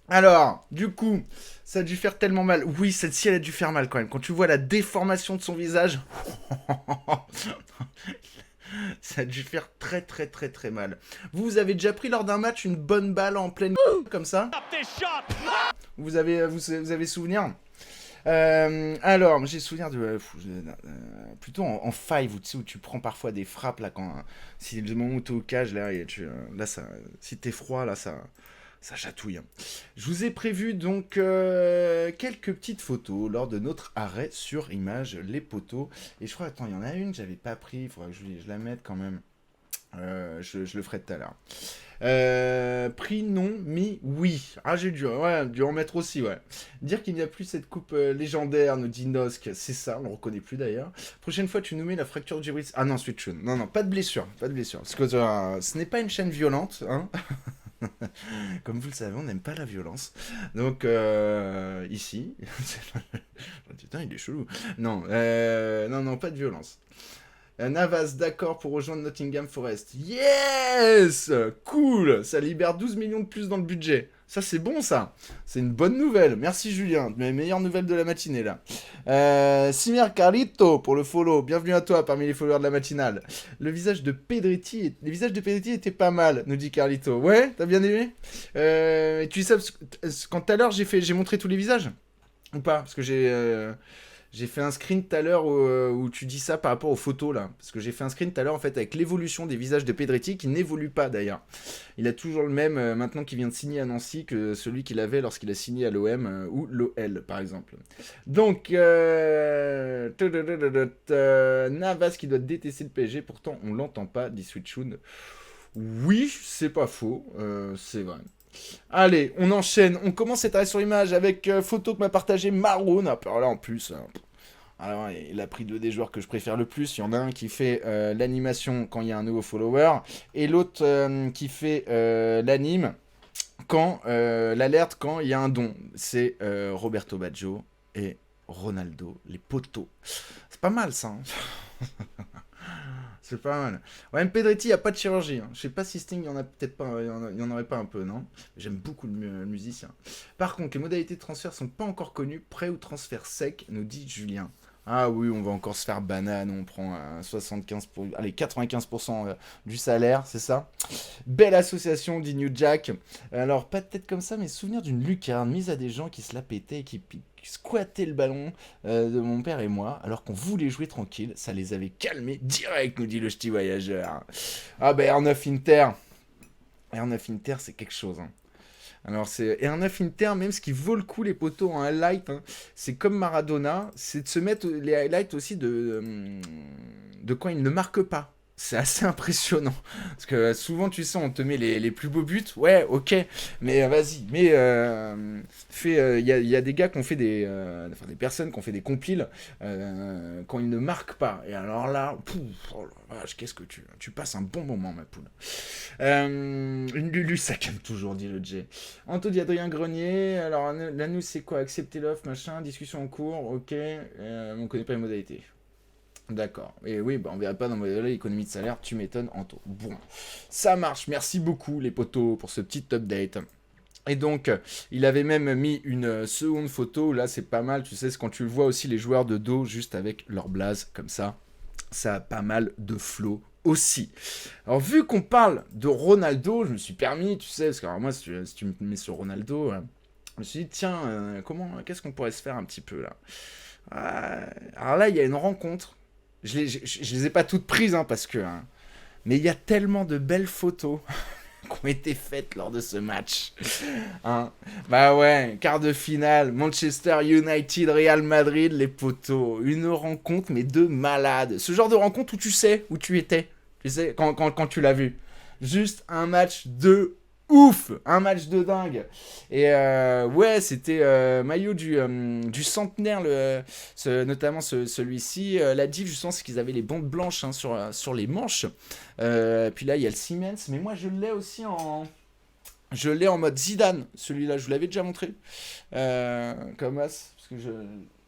Alors, du coup, ça a dû faire tellement mal. Oui, celle-ci, elle a dû faire mal quand même. Quand tu vois la déformation de son visage, ça a dû faire très très très très mal. Vous avez déjà pris lors d'un match une bonne balle en pleine comme ça? Vous avez souvenir? Alors, j'ai souvenir de plutôt en five où tu sais où tu prends parfois des frappes là quand si le moment où t'es au cage là et là ça si t'es froid là ça chatouille, hein. Je vous ai prévu donc quelques petites photos lors de notre arrêt sur image les poteaux et je crois attends il y en a une que j'avais pas pris il faudrait que je la mette quand même. Je le ferai tout à l'heure. Prix non, mi oui. Ah, dû en mettre aussi, ouais. Dire qu'il n'y a plus cette coupe légendaire, nous dit Nosk, c'est ça, on le reconnaît plus d'ailleurs. Prochaine fois, tu nous mets la fracture du bris. Ah non, Switch. Non, non, pas de blessure, pas de blessure. Parce que ce n'est pas une chaîne violente, hein. Comme vous le savez, on n'aime pas la violence. Donc, ici. Putain, il est chelou. Non, non, non, pas de violence. Navas, d'accord pour rejoindre Nottingham Forest. Yes! Cool! Ça libère 12 millions de plus dans le budget. Ça, c'est bon, ça. C'est une bonne nouvelle. Merci, Julien. Mes meilleures nouvelles de la matinée, là. Simir Carlito pour le follow. Bienvenue à toi parmi les followers de la matinale. Les visages de Pedretti étaient pas mal, nous dit Carlito. Ouais, t'as bien aimé? Et tu sais, quand tout à l'heure, j'ai montré tous les visages? Ou pas? Parce que j'ai fait un screen tout à l'heure où tu dis ça par rapport aux photos là. Parce que j'ai fait un screen tout à l'heure en fait avec l'évolution des visages de Pedretti qui n'évolue pas d'ailleurs. Il a toujours le même maintenant qu'il vient de signer à Nancy que celui qu'il avait lorsqu'il a signé à l'OM ou l'OL par exemple. Donc, Navas qui doit détester le PSG, pourtant on l'entend pas, dit Switchoun. Oui, c'est pas faux, c'est vrai. Allez, on enchaîne. On commence cette arrêt sur image avec photo que m'a partagé Maroon. Ah, alors là, en plus, alors, il a pris deux des joueurs que je préfère le plus. Il y en a un qui fait l'animation quand il y a un nouveau follower et l'autre qui fait l'anime quand l'alerte quand il y a un don. C'est Roberto Baggio et Ronaldo, les poteaux. C'est pas mal ça, hein. C'est pas mal. Ouais, même Pedretti, il n'y a pas de chirurgie, hein. Je sais pas si Sting, il y en a peut-être pas, il y en aurait pas un peu, non? J'aime beaucoup le musicien. Par contre, les modalités de transfert sont pas encore connues. Prêt ou transfert sec, nous dit Julien. Ah oui, on va encore se faire banane, on prend allez, 95% du salaire, c'est ça? Belle association, dit New Jack. Alors, pas de tête comme ça, mais souvenir d'une lucarne mise à des gens qui se la pétaient et qui squattaient le ballon de mon père et moi, alors qu'on voulait jouer tranquille. Ça les avait calmés direct, nous dit le ch'ti voyageur. Ah ben, R9 Inter. R9 Inter, c'est quelque chose, hein. Alors, c'est R9 Inter, même ce qui vaut le coup, les poteaux en highlight, hein, c'est comme Maradona, c'est de se mettre les highlights aussi de quand il ne marque pas. C'est assez impressionnant. Parce que souvent, tu sais, on te met les plus beaux buts. Ouais, ok. Mais vas-y. Mais y a des gars qui ont fait enfin, des personnes qui ont fait des compiles quand ils ne marquent pas. Et alors là, pouf, oh la vache, qu'est-ce que tu passes un bon moment, ma poule. Une Lulu, ça calme toujours, dit le J. Anto dit Adrien Grenier. Alors, la nous, c'est quoi? Accepter l'offre, machin, discussion en cours, ok. On connaît pas les modalités. D'accord. Et oui, bah on verra pas dans l'économie de salaire, tu m'étonnes, Anto. Bon, ça marche. Merci beaucoup, les potos, pour ce petit update. Et donc, il avait même mis une seconde photo. Là, c'est pas mal. Tu sais, c'est quand tu vois aussi les joueurs de dos juste avec leur blaze, comme ça. Ça a pas mal de flow aussi. Alors, vu qu'on parle de Ronaldo, je me suis permis, tu sais, parce que alors, moi, si tu me mets sur Ronaldo, je me suis dit, tiens, qu'est-ce qu'on pourrait se faire un petit peu là? Alors là, il y a une rencontre. Je les ai pas toutes prises, hein, parce que. Hein, mais il y a tellement de belles photos qui ont été faites lors de ce match. Hein. Bah ouais, quart de finale, Manchester United, Real Madrid, les poteaux. Une rencontre, mais de malade. Ce genre de rencontre où tu sais où tu étais. Tu sais, quand tu l'as vu. Juste un match de ouf, un match de dingue. Et ouais, c'était maillot du centenaire, notamment celui-ci. La diff, justement, c'est qu'ils avaient les bandes blanches hein, sur les manches. Puis là, il y a le Siemens, mais moi, je l'ai aussi en mode Zidane. Celui-là, je vous l'avais déjà montré. Comme as, parce que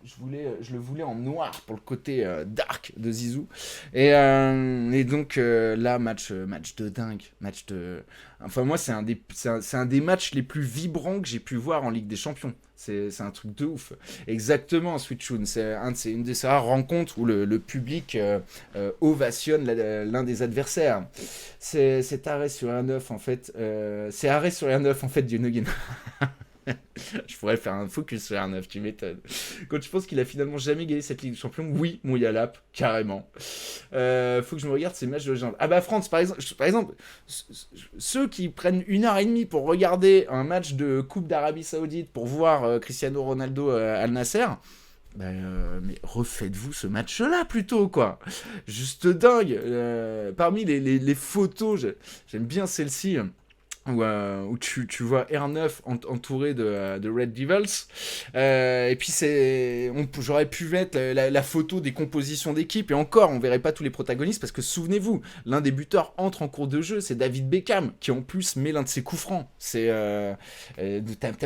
je le voulais en noir pour le côté dark de Zizou. Et donc là, match de dingue. Enfin, moi, c'est un des matchs les plus vibrants que j'ai pu voir en Ligue des Champions. C'est un truc de ouf. Exactement, Switchoon. C'est une des rares rencontres où le public ovationne l'un des adversaires. C'est arrêt sur un 9 en fait. C'est arrêt sur un 9 en fait du Nugget. Je pourrais faire un focus sur R9, tu m'étonnes. Quand tu penses qu'il a finalement jamais gagné cette Ligue des Champions, oui, mon Yalap, carrément. Faut que je me regarde ces matchs de légende. Ah bah France, par exemple, ceux qui prennent 1h30 pour regarder un match de Coupe d'Arabie Saoudite pour voir Cristiano Ronaldo Al Nasser, mais refaites-vous ce match-là plutôt, quoi. Juste dingue. Parmi les photos, j'aime bien celle-ci. Où tu vois R9 entouré de Red Devils. Et puis j'aurais pu mettre la photo des compositions d'équipe. Et encore, on verrait pas tous les protagonistes parce que souvenez-vous, l'un des buteurs entre en cours de jeu, c'est David Beckham qui en plus met l'un de ses coups francs. T'as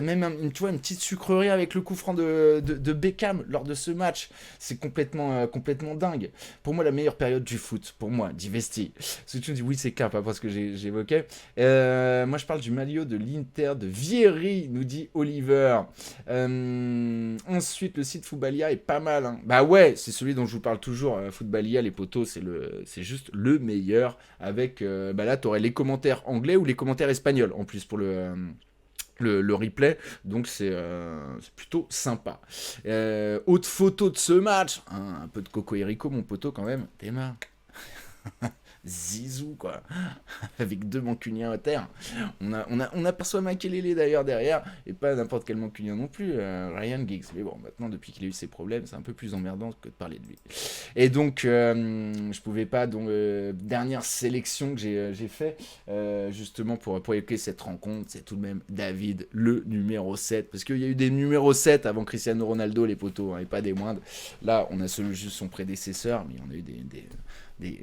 même tu vois, une petite sucrerie avec le coup franc de Beckham lors de ce match. C'est complètement dingue. Pour moi, la meilleure période du foot, pour moi, Divesti. Si tu me dis oui, c'est cap, parce que j'évoquais. Moi, je parle du maillot de l'Inter de Vieri, nous dit Oliver. Ensuite, le site Footballia est pas mal. Hein. Bah ouais, c'est celui dont je vous parle toujours. Footballia, les potos, c'est juste le meilleur. Avec, là, t'aurais les commentaires anglais ou les commentaires espagnols en plus pour le replay, donc c'est plutôt sympa. Autre photo de ce match, hein, un peu de Coco Erico, mon poteau quand même. T'es marre. Zizou, quoi, avec 2 mancuniens à terre. On aperçoit Makelele d'ailleurs derrière, et pas n'importe quel mancunien non plus, Ryan Giggs. Mais bon, maintenant, depuis qu'il a eu ses problèmes, c'est un peu plus emmerdant que de parler de lui. Et donc, je pouvais pas, donc, dernière sélection que j'ai fait, justement pour évoquer cette rencontre, c'est tout de même David, le numéro 7, parce qu'il y a eu des numéros 7 avant Cristiano Ronaldo, les potos, hein, et pas des moindres. Là, on a juste son prédécesseur, mais on a eu des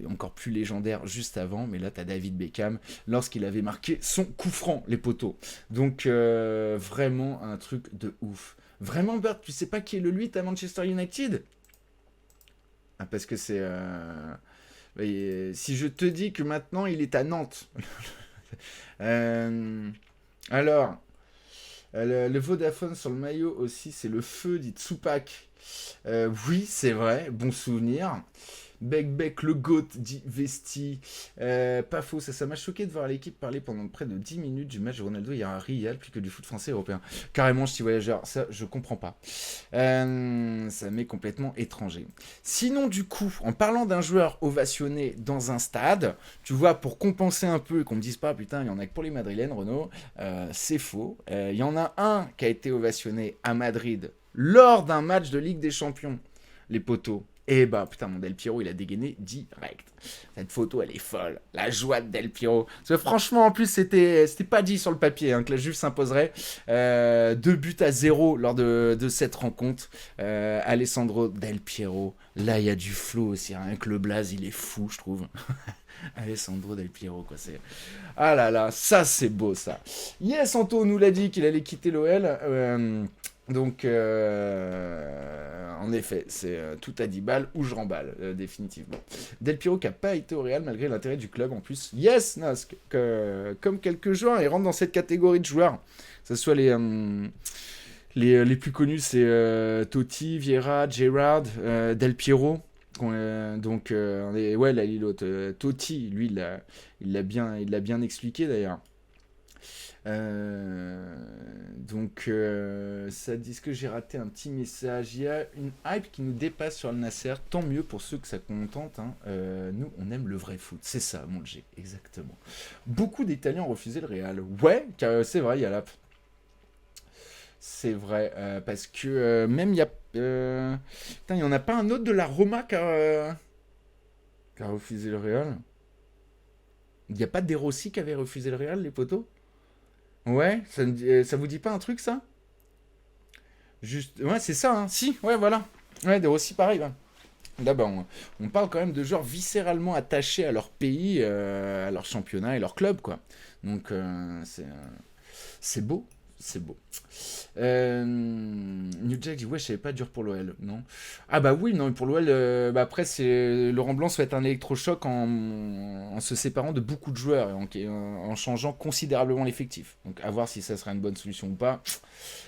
encore plus légendaires juste avant, mais là t'as David Beckham lorsqu'il avait marqué son coup franc, les poteaux. Donc vraiment un truc de ouf. Vraiment, Bert, tu sais pas qui est le 8 à Manchester United? Ah, parce que c'est si je te dis que maintenant il est à Nantes. Alors le Vodafone sur le maillot aussi, c'est le feu, dit Tsupak. Oui, c'est vrai, bon souvenir. Bec, le GOAT, dit Vesti. Pas faux, ça m'a choqué de voir l'équipe parler pendant près de 10 minutes du match de Ronaldo hier à Real, plus que du foot français et européen. Carrément, je suis voyageur, ça je comprends pas. Ça m'est complètement étranger. Sinon, du coup, en parlant d'un joueur ovationné dans un stade, tu vois, pour compenser un peu et qu'on me dise pas, putain, il y en a que pour les Madrilènes, Renaud, c'est faux. Il y en a un qui a été ovationné à Madrid lors d'un match de Ligue des Champions, les poteaux. Et bah putain, mon Del Piero, il a dégainé direct. Cette photo, elle est folle. La joie de Del Piero. Parce que franchement, en plus, c'était pas dit sur le papier que la Juve s'imposerait. 2-0 lors de cette rencontre. Alessandro Del Piero. Là, il y a du flow aussi. Rien que le blaze, il est fou, je trouve. Alessandro Del Piero, quoi. Ah là là, ça, c'est beau, ça. Yes, Anto nous l'a dit qu'il allait quitter l'OL. Donc, en effet, c'est tout à 10 balles ou je remballe, définitivement. Del Piero qui n'a pas été au Real malgré l'intérêt du club en plus. Yes, Nask, comme quelques joueurs, ils rentrent dans cette catégorie de joueurs. Que ce soit les plus connus, c'est Totti, Vieira, Gerrard, Del Piero. Donc, ouais, là, l'autre, Totti, lui, il l'a bien expliqué d'ailleurs. Donc ça dit que j'ai raté un petit message. Il y a une hype qui nous dépasse sur le Nasser. Tant mieux pour ceux que ça contente. Hein. Nous, on aime le vrai foot. C'est ça, mon G, exactement. Beaucoup d'Italiens ont refusé le Real. Ouais, c'est vrai, il y a l'app. C'est vrai, parce que même il y a... Putain, il n'y en a pas un autre de la Roma qui a refusé le Real. Il n'y a pas De Rossi qui avait refusé le Real, les potos? Ouais, ça vous dit pas un truc, ça? Juste, ouais, c'est ça, hein. Si, ouais, voilà. Ouais, aussi pareil, ouais. Là, bah, on parle quand même de joueurs viscéralement attachés à leur pays, à leur championnat et leur club, quoi. Donc, c'est beau. C'est beau. New Jack dit ouais, je savais pas dur pour l'OL, non. Ah bah oui, non, pour l'OL, bah après c'est Laurent Blanc souhaite un électrochoc en se séparant de beaucoup de joueurs et en changeant considérablement l'effectif. Donc à voir si ça sera une bonne solution ou pas.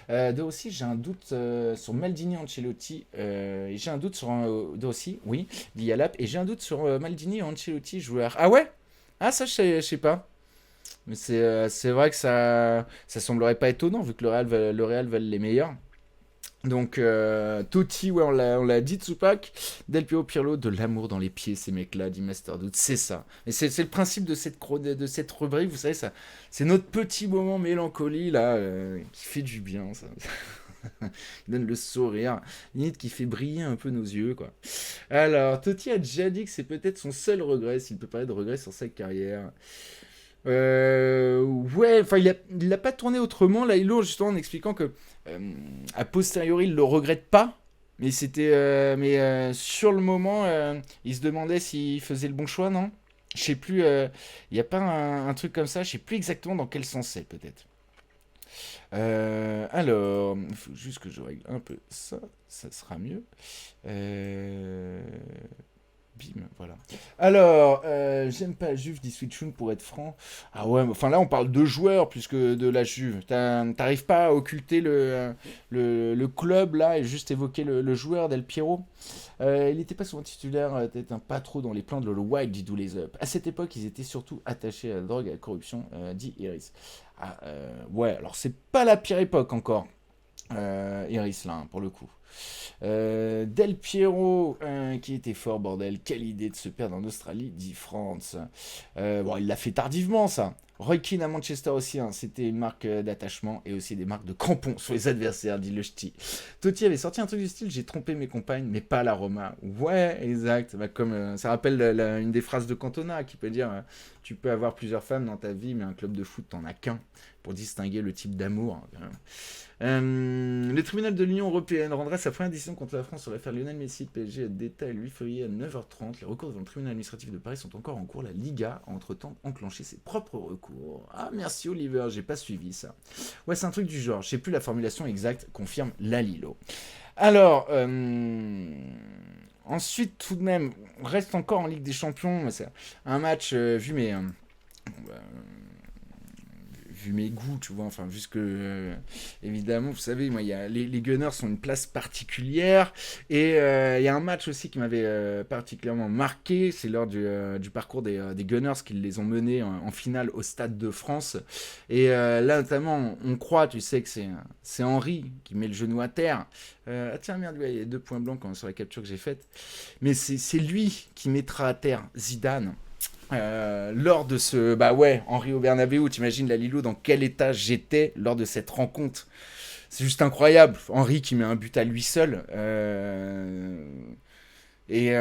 De aussi, j'ai un doute sur Maldini Ancelotti. Et j'ai un doute sur de aussi, oui, dit Yalap. Et j'ai un doute sur Maldini et Ancelotti joueurs. Ah ouais. Ah ça je sais pas. Mais c'est vrai que ça semblerait pas étonnant vu que le Real veulent les meilleurs. Donc Totti, ouais, on l'a dit, Tupac, Del Piero, Pirlo, de l'amour dans les pieds, ces mecs-là, dit Master Doute, c'est ça. Et c'est le principe de cette rubrique, vous savez, ça, c'est notre petit moment mélancolie, là, qui fait du bien, ça. Il donne le sourire, limite qui fait briller un peu nos yeux, quoi. Alors, Totti a déjà dit que c'est peut-être son seul regret, s'il peut parler de regret sur sa carrière. Ouais, enfin, il l'a pas tourné autrement, là, justement, en expliquant que, a posteriori, il le regrette pas, mais sur le moment, il se demandait s'il faisait le bon choix, non? Je sais plus, il n'y a pas un truc comme ça, je sais plus exactement dans quel sens c'est, peut-être. Alors, il faut juste que je règle un peu ça, ça sera mieux. Euh, Bim, voilà. Alors, j'aime pas la Juve, dit Switchoon, pour être franc. Ah ouais, mais enfin là, on parle de joueurs plus que de la Juve. T'arrives pas à occulter le club là et juste évoquer le joueur Del Piero. Il n'était pas souvent titulaire, peut-être pas trop dans les plans de le Wild, dit Dooley Up. À cette époque, ils étaient surtout attachés à la drogue et à la corruption, dit Iris. Ah, ouais, alors c'est pas la pire époque encore, Iris là, hein, pour le coup. Del Piero, qui était fort, bordel. Quelle idée de se perdre en Australie, dit France. Bon, il l'a fait tardivement, ça. Roy Keane à Manchester aussi, hein, c'était une marque d'attachement et aussi des marques de crampons sur les adversaires, dit le ch'ti. Totti avait sorti un truc du style j'ai trompé mes compagnes, mais pas la Roma. Ouais, exact. Bah, comme ça rappelle une des phrases de Cantona qui peut dire tu peux avoir plusieurs femmes dans ta vie, mais un club de foot t'en as qu'un pour distinguer le type d'amour. Le tribunal de l'Union européenne rendra sa première décision contre la France sur l'affaire Lionel Messi PSG d'État le 8 février à 9h30. Les recours devant le tribunal administratif de Paris sont encore en cours. La Liga a entre-temps enclenché ses propres recours. Ah merci Oliver, j'ai pas suivi ça. Ouais, c'est un truc du genre. Je sais plus la formulation exacte, confirme Lalilo. Alors, ensuite tout de même, on reste encore en Ligue des Champions. C'est un match vu mes... vu mes goûts, tu vois, enfin, vu que, évidemment, vous savez, moi, les Gunners sont une place particulière, et il y a un match aussi qui m'avait particulièrement marqué, c'est lors du parcours des Gunners qui les ont menés en finale au Stade de France, et là, notamment, on croit, tu sais, que c'est Henry qui met le genou à terre, ah tiens, merde, il y a 2 points blancs sur la capture que j'ai faite, mais c'est lui qui mettra à terre Zidane, lors de ce... Bah ouais, Henri au Bernabéu, t'imagines la Lilo dans quel état j'étais lors de cette rencontre. C'est juste incroyable. Henri qui met un but à lui seul. Et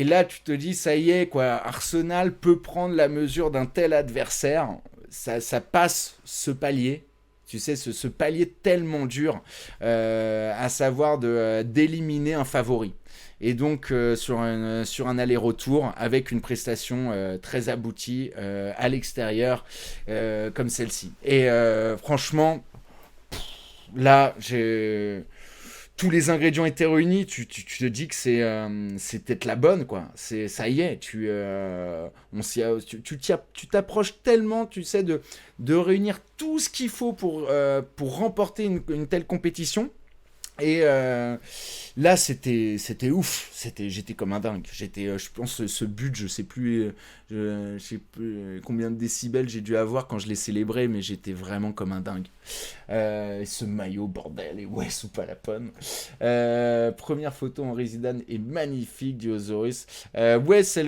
là, tu te dis, ça y est, quoi. Arsenal peut prendre la mesure d'un tel adversaire. Ça passe ce palier. Tu sais, ce palier tellement dur, à savoir d'éliminer un favori. Et donc sur un aller-retour avec une prestation très aboutie à l'extérieur comme celle-ci. Et franchement, là, tous les ingrédients étaient réunis. Tu te dis que c'est peut-être la bonne, quoi. Ça y est, tu t'approches tellement, tu sais, de réunir tout ce qu'il faut pour remporter une telle compétition. Et là, c'était ouf. J'étais comme un dingue. Je pense, ce but, je sais plus combien de décibels j'ai dû avoir quand je l'ai célébré, mais j'étais vraiment comme un dingue. Et ce maillot, bordel, et ouais, sous pas la pomme. Première photo en Zidane est magnifique, dit Ozorus. Ouais, c'est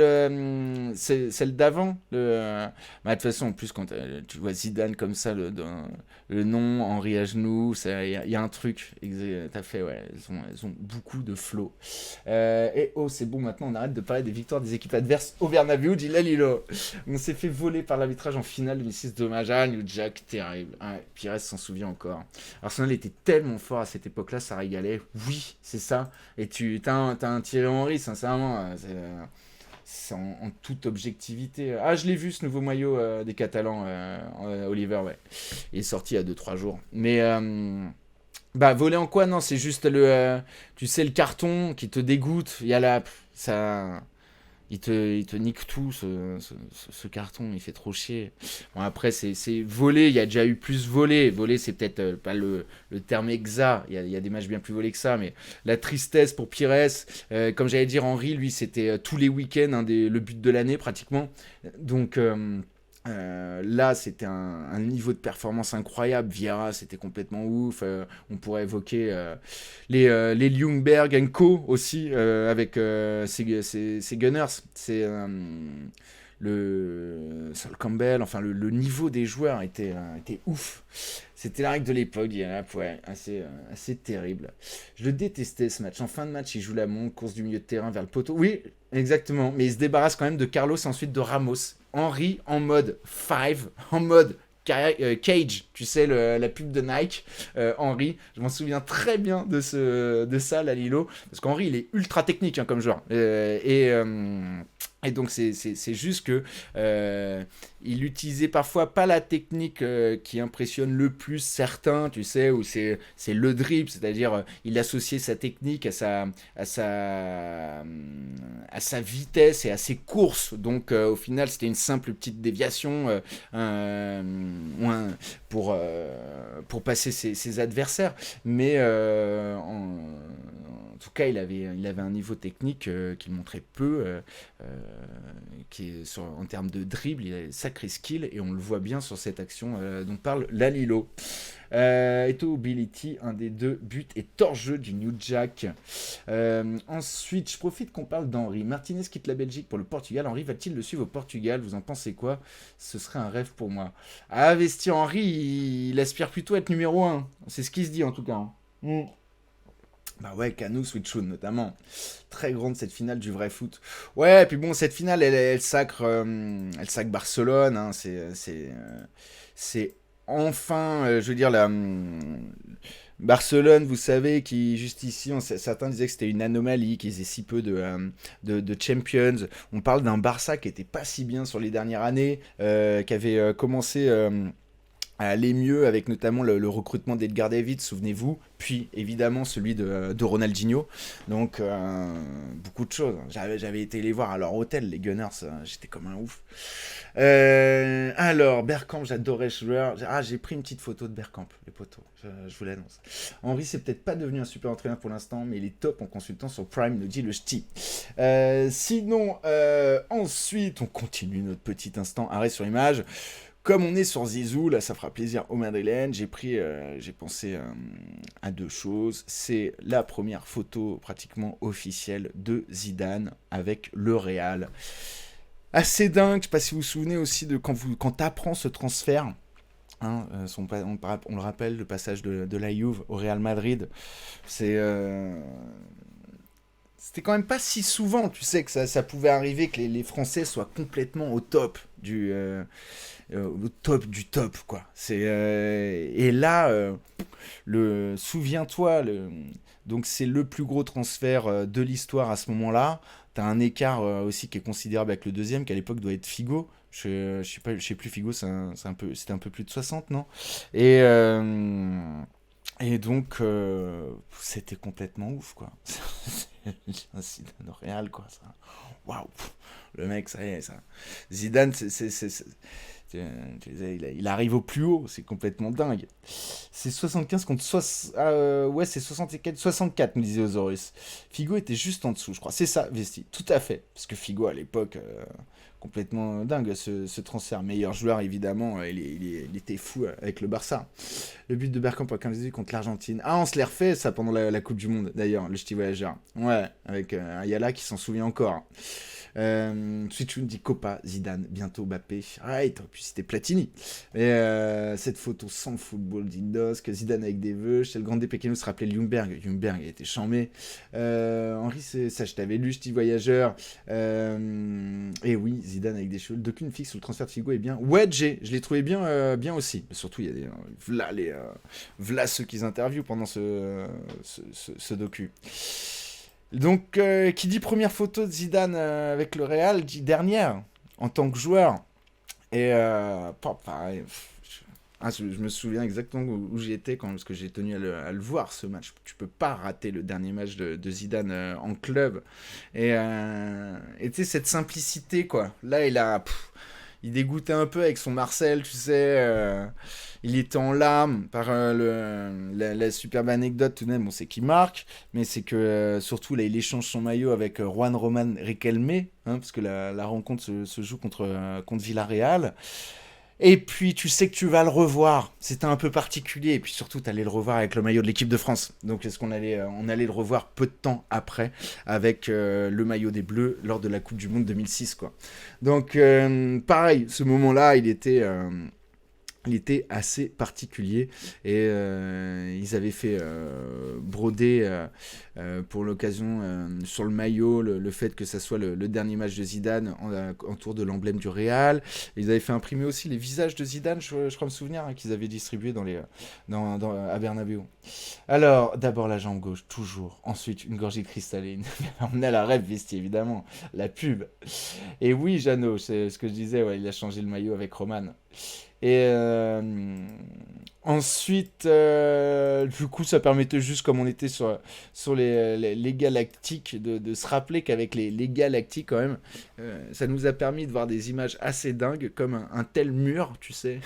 celle d'avant. Bah, de toute façon, en plus, quand tu vois Zidane comme ça, le nom, Henri à genoux, il y a un truc. T'as fait, ouais, elles ont beaucoup de flow. Et oh, c'est bon, maintenant on arrête de parler des victoires des équipes adverses au Bernabéu, dit Lalilo. On s'est fait voler par l'arbitrage en finale 2006, dommage. Ah, New Jack, terrible. Ouais, Pires s'en souvient encore. Arsenal était tellement fort à cette époque-là, ça régalait. Oui, c'est ça. Et t'as un Thierry Henry, sincèrement, en toute objectivité. Ah, je l'ai vu ce nouveau maillot des Catalans, Oliver, ouais. Il est sorti il y a 2-3 jours. Mais bah, voler en quoi? Non, c'est juste tu sais, le carton qui te dégoûte. Il y a ça. Il te nique tout, ce carton, il fait trop chier. Bon, après, c'est volé, il y a déjà eu plus volé. Volé, c'est peut-être pas le terme exact, il y a des matchs bien plus volés que ça, mais la tristesse pour Pires, comme j'allais dire, Henry, lui, c'était tous les week-ends le but de l'année, pratiquement. Donc, là, c'était un niveau de performance incroyable. Vieira, c'était complètement ouf. On pourrait évoquer les Ljungberg Co aussi, avec ses Gunners. C'est le Sol Campbell. Enfin, le niveau des joueurs était ouf. C'était la règle de l'époque, ouais, assez terrible. Je le détestais ce match. En fin de match, il joue la montre, course du milieu de terrain vers le poteau. Oui, exactement. Mais il se débarrasse quand même de Carlos et ensuite de Ramos. Henry en mode 5, en mode Cage, tu sais, la pub de Nike, Henry, je m'en souviens très bien de ça, la Lilo, parce qu'Henry, il est ultra technique comme joueur. Et donc, c'est juste que il utilisait parfois pas la technique qui impressionne le plus certains, tu sais, où c'est le dribble, c'est-à-dire il associait sa technique à sa vitesse et à ses courses. Donc, au final, c'était une simple petite déviation pour passer ses adversaires. Mais en tout cas, il avait un niveau technique qu'il montrait peu, qui est en termes de dribble, il a une sacré skill et on le voit bien sur cette action dont parle Lalilo. Eto Ability, un des 2 buts est hors jeu du New Jack. Ensuite, je profite qu'on parle d'Henry. Martinez quitte la Belgique pour le Portugal. Henry va-t-il le suivre au Portugal? Vous en pensez quoi? Ce serait un rêve pour moi. Ah, Vesti Henry, il aspire plutôt à être numéro 1. C'est ce qu'il se dit en tout cas. Bah ouais, Canu, Switchoun notamment. Très grande cette finale du vrai foot. Ouais, et puis bon, cette finale, elle sacre Barcelone. Hein, c'est enfin, je veux dire, Barcelone, vous savez, qui juste ici, certains disaient que c'était une anomalie, qu'ils aient si peu de champions. On parle d'un Barça qui était pas si bien sur les dernières années, qui avait commencé à aller mieux avec notamment le recrutement d'Edgar David, souvenez-vous, puis évidemment celui de Ronaldinho. Donc beaucoup de choses. J'avais été les voir à leur hôtel, les Gunners, j'étais comme un ouf. Alors, Bergkamp, j'adorais ce joueur. Ah, j'ai pris une petite photo de Bergkamp, les potos, je vous l'annonce. Henry, c'est peut-être pas devenu un super entraîneur pour l'instant, mais il est top en consultant sur Prime, nous dit le ch'ti. Sinon, ensuite, on continue notre petit instant arrêt sur image. Comme on est sur Zizou, là ça fera plaisir aux Madrilènes, j'ai pensé à 2 choses. C'est la première photo pratiquement officielle de Zidane avec le Real. Assez dingue, je sais pas si vous vous souvenez aussi de quand t'apprends ce transfert. Hein, on le rappelle, le passage de la Juve au Real Madrid. C'était quand même pas si souvent, tu sais, que ça pouvait arriver que les Français soient complètement au top du top, quoi. Et là, souviens-toi, donc c'est le plus gros transfert de l'histoire à ce moment-là. T'as un écart aussi qui est considérable avec le deuxième, qui à l'époque doit être Figo. Je sais plus, Figo, c'était un peu plus de 60, non? Et, euh, et donc, c'était complètement ouf, quoi. Un Zidane au Real, quoi. Ça. Waouh! Le mec, ça y est, ça. Zidane, il arrive au plus haut, c'est complètement dingue. C'est 75 contre 60. Ouais, c'est 64, me disait Osorus. Figo était juste en dessous, je crois. C'est ça, Vesti, tout à fait. Parce que Figo, à l'époque, complètement dingue, ce transfert. Meilleur joueur, évidemment, il était fou avec le Barça. Le but de Bergkamp à 15 contre l'Argentine. Ah, on se l'est refait, ça, pendant la Coupe du Monde, d'ailleurs, le ch'ti voyageur. Ouais, avec Ayala qui s'en souvient encore. Switchun dit Copa, Zidane, bientôt Mbappé. Right, puis c'était Platini. Et cette photo sans le football d'Indos, que Zidane avec des vœux. Chez le Grand Pequeno se rappelait Ljungberg. Ljungberg, il était chambé. Henri, ça, je t'avais lu, ch'ti voyageur. Et oui, Zidane avec des cheveux. D'aucune fixe sur le transfert de Figo est bien. Ouais, je l'ai trouvé bien aussi. Mais surtout, il y a v'là ceux qu'ils interviewent pendant ce docu. Donc, qui dit première photo de Zidane avec le Real, dit dernière, en tant que joueur. Et, pareil, je me souviens exactement où j'y étais parce que j'ai tenu à le voir, ce match. Tu peux pas rater le dernier match de Zidane en club. Et tu sais, cette simplicité, quoi. Là, il dégoûtait un peu avec son Marcel, tu sais. Il était en larmes par la superbe anecdote tout de même. Bon, c'est qu'il marque, mais c'est que surtout là, il échange son maillot avec Juan Roman Riquelme, hein, parce que la rencontre se joue contre Villarreal. Et puis tu sais que tu vas le revoir. C'était un peu particulier. Et puis surtout, tu allais le revoir avec le maillot de l'équipe de France. Donc est-ce on allait le revoir peu de temps après avec le maillot des Bleus lors de la Coupe du Monde 2006, quoi. Donc pareil, ce moment-là, il était assez particulier et ils avaient fait broder pour l'occasion sur le maillot le fait que ça soit le dernier match de Zidane autour de l'emblème du Real. Ils avaient fait imprimer aussi les visages de Zidane, je crois me souvenir, hein, qu'ils avaient distribués à Bernabeu. Alors, d'abord la jambe gauche, toujours. Ensuite, une gorgée de cristalline. On a la rêve vestie, évidemment. La pub. Et oui, Jeannot, c'est ce que je disais, ouais, il a changé le maillot avec Roman. Et ensuite, du coup, ça permettait juste, comme on était sur les galactiques, de se rappeler qu'avec les galactiques, quand même, ça nous a permis de voir des images assez dingues, comme un tel mur, tu sais,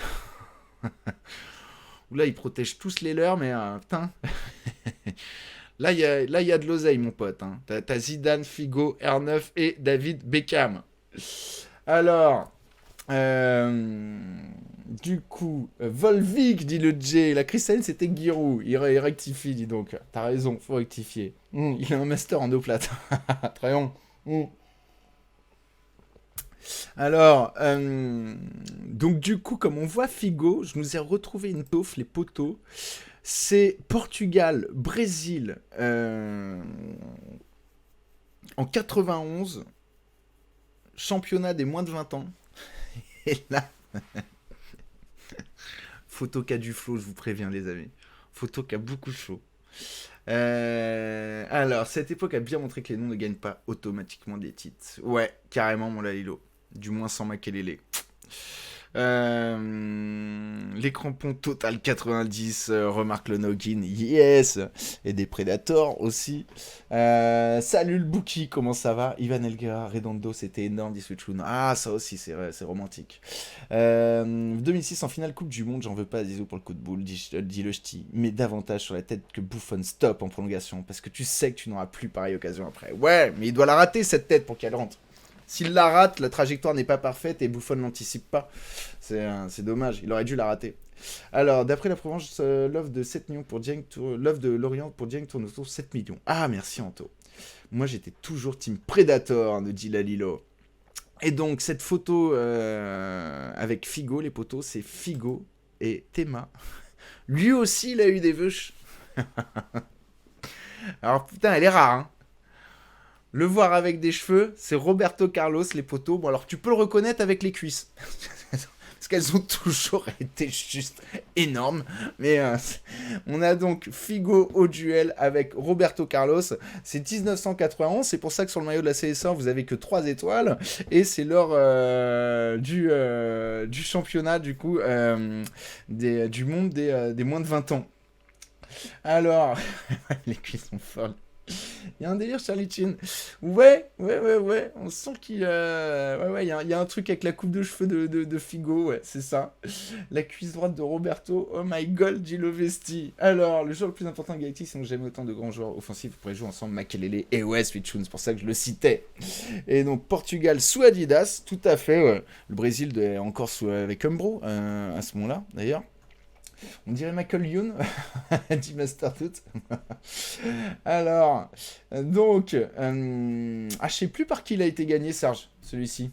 où là, ils protègent tous les leurs, mais putain, là, il y a de l'oseille, mon pote. Hein. T'as Zidane, Figo, R9 et David Beckham. Alors, euh, du coup, Volvic, dit le J. La cristalline, c'était Giroud. Il rectifie, dis donc. T'as raison, faut rectifier. Il a un master en eau plate. Très bon. Alors, donc du coup, comme on voit Figo, je nous ai retrouvé une taufe, les poteaux. C'est Portugal, Brésil, en 91, championnat des moins de 20 ans. Et là, photo qui a du flow, je vous préviens, les amis. Photo qui a beaucoup de flow. Alors, cette époque a bien montré que les noms ne gagnent pas automatiquement des titres. Ouais, carrément, mon Lalilo. Du moins sans Makelele. Les crampons Total 90, remarque le noggin, yes, et des Predators aussi. Salut le Bookie, comment ça va? Ivan Elguera, Redondo, c'était énorme, dit Switchoun. Ah, ça aussi, c'est romantique. 2006 en finale Coupe du Monde, j'en veux pas, Zizou pour le coup de boule, dit le ch'ti, mais davantage sur la tête que Buffon stop en prolongation, parce que tu sais que tu n'auras plus pareille occasion après. Ouais, mais il doit la rater cette tête pour qu'elle rentre. S'il la rate, la trajectoire n'est pas parfaite et Buffon n'anticipe pas. C'est dommage, il aurait dû la rater. Alors, d'après la Provence, l'offre de 7 millions pour Dieng, l'offre de Lorient pour Dieng tourne autour de 7 millions. Ah, merci Anto. Moi, j'étais toujours team Predator, nous dit Lalilo. Et donc, cette photo avec Figo, les potos, c'est Figo et Théma. Lui aussi, il a eu des veuches. Alors, putain, elle est rare, hein. Le voir avec des cheveux, c'est Roberto Carlos, les poteaux. Bon, alors tu peux le reconnaître avec les cuisses. Parce qu'elles ont toujours été juste énormes. Mais on a donc Figo au duel avec Roberto Carlos. C'est 1991. C'est pour ça que sur le maillot de la CSA, vous avez que 3 étoiles. Et c'est lors du championnat, du coup, du monde des moins de 20 ans. Alors, les cuisses sont folles. Il y a un délire Charlie Chin. Ouais. On sent qu'il. Ouais, il y a un truc avec la coupe de cheveux de Figo, ouais, c'est ça. La cuisse droite de Roberto. Oh my god, Gillo Vesti. Alors, le joueur le plus important de Galactic, c'est que jamais autant de grands joueurs offensifs pourraient jouer ensemble, Makelele et ouais, Switchoun, c'est pour ça que je le citais. Et donc, Portugal sous Adidas, tout à fait. Ouais. Le Brésil est encore avec Umbro à ce moment-là, d'ailleurs. On dirait Michael Youn, dit Master Tout. Alors, donc, je sais plus par qui il a été gagné, Serge, celui-ci.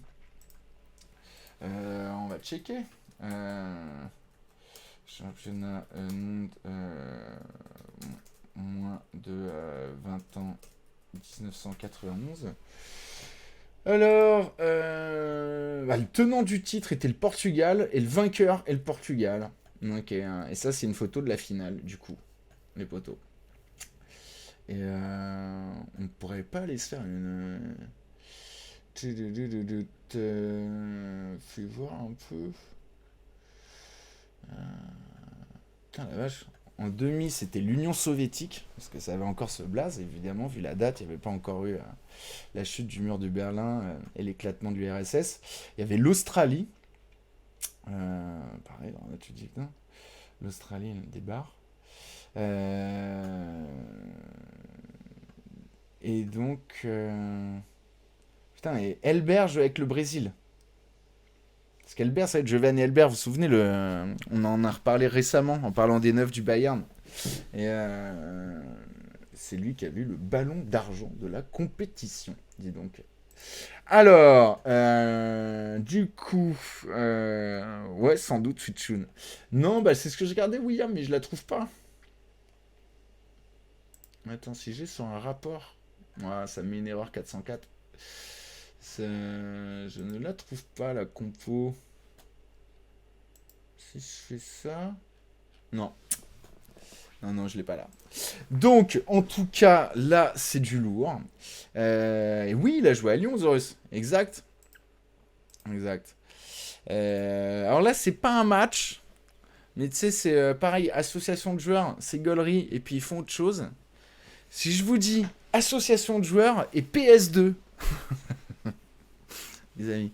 On va checker. Championnat monde moins de 20 ans, 1991. Alors, le tenant du titre était le Portugal et le vainqueur est le Portugal. Ok, et ça c'est une photo de la finale, du coup, les poteaux. Et on ne pourrait pas aller se faire une... Fais voir un peu. Putain la vache. En 2000, c'était l'Union soviétique, parce que ça avait encore ce blaze, évidemment, vu la date, il n'y avait pas encore eu la chute du mur de Berlin et l'éclatement du RSS. Il y avait l'Australie. Pareil, alors là tu dis que non. L'Australie, des bars. Et donc... Putain, et Elbert joue avec le Brésil. Parce qu'Elbert, ça va être Giovanni Elbert, vous vous souvenez, on en a reparlé récemment en parlant des neufs du Bayern. Et c'est lui qui a vu le ballon d'argent de la compétition, dis donc. Alors, du coup, ouais, sans doute Futchun. Non, bah c'est ce que je regardais, William, mais je la trouve pas. Attends, si j'ai sur un rapport, ouais, ça me met une erreur 404. Je ne la trouve pas, la compo. Si je fais ça... Non. Non, non, je l'ai pas là. Donc, en tout cas, là, c'est du lourd. Et oui, il a joué à Lyon, Zorus. Exact. Exact. Alors là, c'est pas un match. Mais tu sais, c'est pareil, association de joueurs, c'est gaulerie, et puis ils font autre chose. Si je vous dis association de joueurs et PS2, les amis.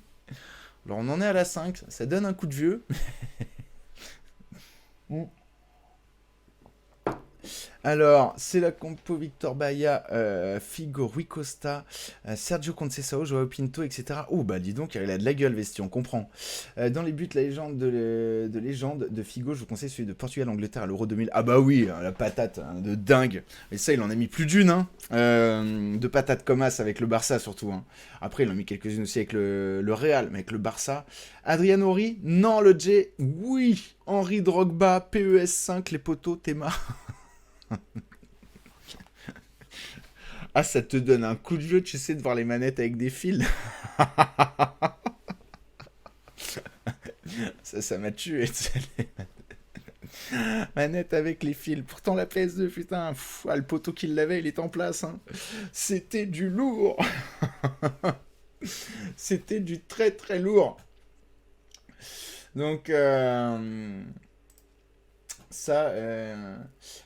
Alors on en est à la 5, ça donne un coup de vieux. Alors, c'est la compo Victor Baia, Figo, Rui Costa, Sergio Conceição, Joao Pinto, etc. Oh, bah dis donc, il a de la gueule, Vesti, on comprend. Dans les buts, la légende de légende de Figo, je vous conseille celui de Portugal-Angleterre à l'Euro 2000. Ah bah oui, la patate, hein, de dingue. Et ça, il en a mis plus d'une, hein. De patates comme as avec le Barça, surtout. Hein. Après, il en a mis quelques-unes aussi avec le Real, mais avec le Barça. Adrian Henry, non, le J, oui. Henry Drogba, PES5, les poteaux, Théma. Ah, ça te donne un coup de jeu, tu sais, de voir les manettes avec des fils. Ça m'a tué, tu sais, les manettes avec les fils. Pourtant, la PS2, putain, le poteau qui l'avait, il est en place. Hein. C'était du lourd. C'était du très très lourd. Donc, ça,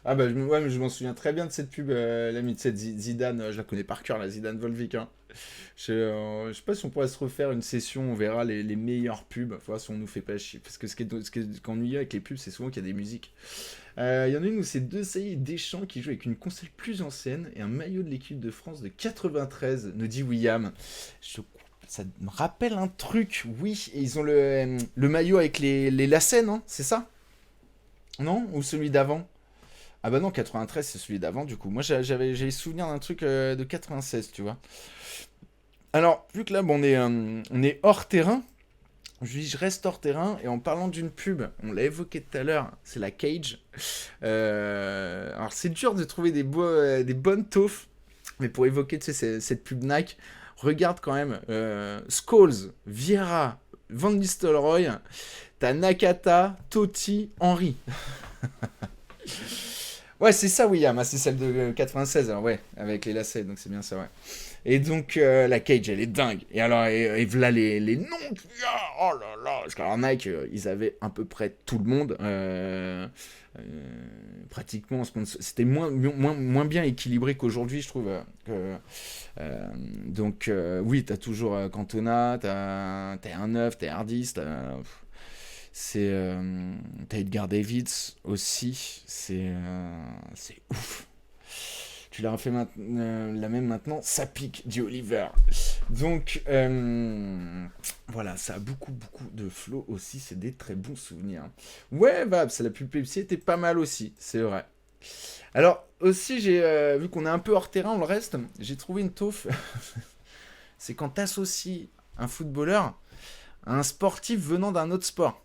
ah bah ouais, mais je m'en souviens très bien de cette pub, l'ami de cette Zidane, je la connais par cœur, la Zidane Volvic. Hein. Je sais pas si on pourrait se refaire une session, on verra les meilleures pubs, enfin, si on nous fait pas chier. Parce que ce qui est ennuyeux avec les pubs, c'est souvent qu'il y a des musiques. Il y en a une où c'est Desailly et Deschamps qui jouent avec une console plus ancienne et un maillot de l'équipe de France de 93, nous dit William. Ça me rappelle un truc, oui, et ils ont le maillot avec les lacets, non? C'est ça? Non? Ou celui d'avant? Ah bah non, 93 c'est celui d'avant du coup. Moi j'ai souvenir d'un truc de 96, tu vois. Alors, vu que là bon, on est hors terrain, je reste hors terrain et en parlant d'une pub, on l'a évoqué tout à l'heure, c'est la Cage. Alors c'est dur de trouver des bonnes taufs, mais pour évoquer tu sais, cette pub Nike, regarde quand même Scholes, Vieira, Van Nistelrooy, t'as Nakata, Totti, Henry. Ouais, c'est ça, William. Ah, c'est celle de 96, alors ouais, avec les lacets, donc c'est bien ça, ouais. Et donc, la Cage, elle est dingue. Et alors, et voilà les noms qu'il y a. Oh là là. Parce qu'alors, Nike, ils avaient à peu près tout le monde. Pratiquement, c'était moins bien équilibré qu'aujourd'hui, je trouve. Donc, oui, t'as toujours Cantona, t'as R9, t'as R10, t'as Edgar Davids aussi, c'est ouf. Tu l'as refait la même maintenant, ça pique, dit Oliver. Donc, voilà, ça a beaucoup de flow aussi, c'est des très bons souvenirs. Ouais, Babs, la pub Pepsi était pas mal aussi, c'est vrai. Alors, aussi, vu qu'on est un peu hors terrain, on le reste, j'ai trouvé une taufe. C'est quand t'associes un footballeur à un sportif venant d'un autre sport.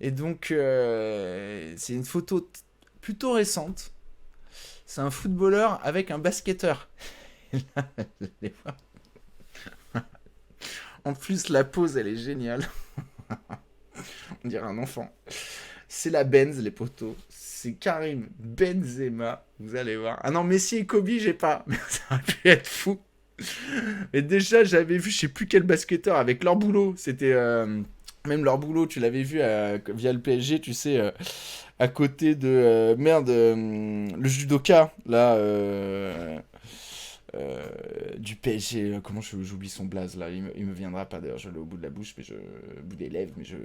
Et donc, c'est une photo plutôt récente. C'est un footballeur avec un basketteur. En plus, la pose, elle est géniale. On dirait un enfant. C'est la Benz, les potos. c'est Karim Benzema. Vous allez voir. Ah non, Messi et Kobe, j'ai pas. Mais ça aurait pu être fou. Et déjà, j'avais vu, je sais plus quel basketteur, avec leur boulot. C'était... même leur boulot, tu l'avais vu via le PSG, tu sais, à côté de... merde, le judoka, là... du PSG, comment j'oublie son blaze là, il me viendra pas d'ailleurs, je l'ai au bout de la bouche, au bout des lèvres, mais je...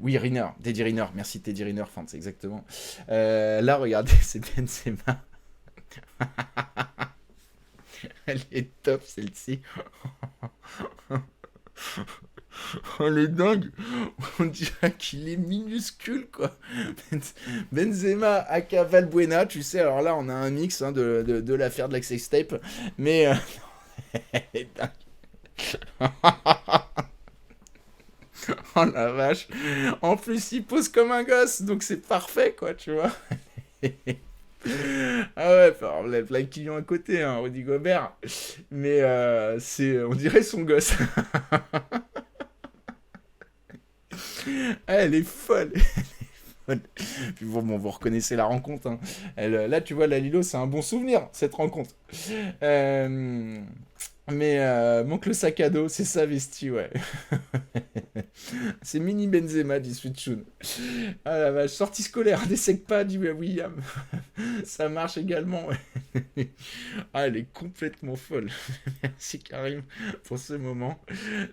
Oui, Riner, Teddy Riner, merci Teddy Riner, enfin, c'est exactement. Là, regardez, c'est Benzema. Elle est top celle-ci. Elle est dingue. On dirait qu'il est minuscule, quoi. Benzema aka Valbuena, tu sais, alors là, on a un mix hein, de l'affaire de la sextape, mais... elle est dingue. Oh la vache. En plus, il pose comme un gosse, donc c'est parfait, quoi, tu vois. Ah ouais, alors, la blague qui vient à côté, hein, Rudy Gobert. Mais on dirait son gosse. Ah, elle est folle. Puis bon, vous reconnaissez la rencontre. Hein. Là, tu vois, la Lilo, c'est un bon souvenir, cette rencontre. Euh, mais manque le sac à dos, c'est ça, Vesti, ouais. C'est mini Benzema, dit Switchun. Ah la vache, sortie scolaire, dessèque pas, dit William. Ça marche également, ouais. Ah, elle est complètement folle. Merci Karim pour ce moment.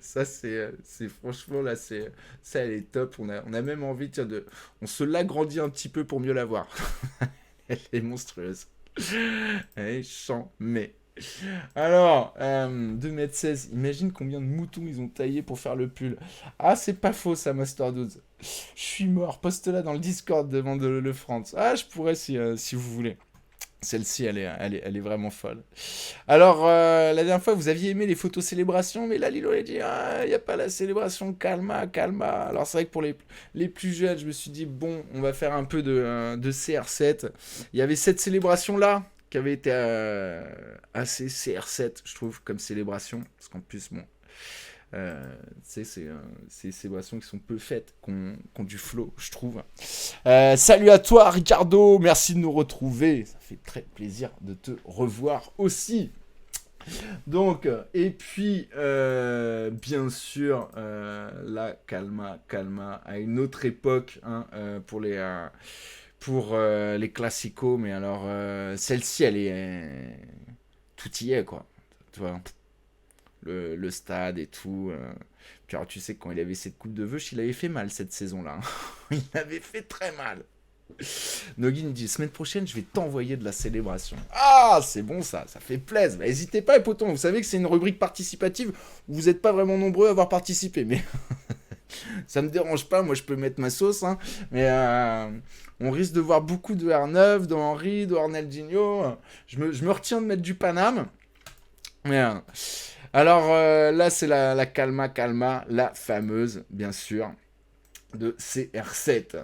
Ça, c'est franchement, là, ça, elle est top. On a même envie, tiens, on se l'agrandit un petit peu pour mieux la voir. Elle est monstrueuse. Elle est mais alors, 2,16 m, imagine combien de moutons ils ont taillé pour faire le pull. Ah, c'est pas faux ça, Master 12. Je suis mort, poste-la dans le Discord, demande le France. Ah, je pourrais si vous voulez. Celle-ci, elle est vraiment folle. Alors, la dernière fois, vous aviez aimé les photos célébrations, mais là, Lilo a dit, il n'y a pas la célébration, calma, calma. Alors, c'est vrai que pour les plus jeunes, je me suis dit, bon, on va faire un peu de CR7. Il y avait cette célébration-là, qui avait été assez CR7, je trouve, comme célébration. Parce qu'en plus, bon, c'est ces célébrations qui sont peu faites, qui ont du flow, je trouve. Salut à toi, Ricardo, merci de nous retrouver. Ça fait très plaisir de te revoir aussi. Donc, et puis, bien sûr, là, calma, à une autre époque, hein, pour les classicos, mais alors, celle-ci, elle est... tout y est, quoi. Tu vois, le stade et tout. Puis alors, tu sais, quand il avait cette coupe de veuche, il avait fait mal cette saison-là. Il avait fait très mal. Nogin dit semaine prochaine je vais t'envoyer de la célébration. Ah c'est bon ça fait plaisir. Bah, n'hésitez pas les potons, vous savez que c'est une rubrique participative où vous n'êtes pas vraiment nombreux à avoir participé, mais ça me dérange pas, moi je peux mettre ma sauce, hein. Mais on risque de voir beaucoup de R9, de Henry, de Ronaldinho. Je me retiens de mettre du Paname. Mais alors là c'est la calma, la fameuse bien sûr de CR7.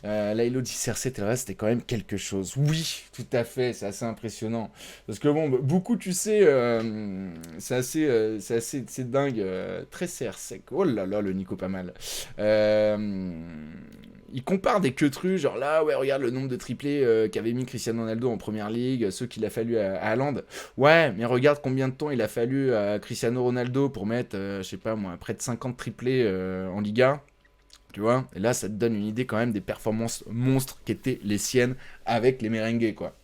Là, il dit CR7 et le reste, c'était quand même quelque chose. Oui, tout à fait, c'est assez impressionnant. Parce que bon, beaucoup, tu sais, c'est dingue. Très CR7. Oh là là, le Nico pas mal. Il compare des queutrus, genre là, ouais, regarde le nombre de triplés qu'avait mis Cristiano Ronaldo en première ligue, ceux qu'il a fallu à Haaland. Ouais, mais regarde combien de temps il a fallu à Cristiano Ronaldo pour mettre, je sais pas moi, près de 50 triplés en Liga. Tu vois, et là, ça te donne une idée quand même des performances monstres qu'étaient les siennes avec les merengues, quoi.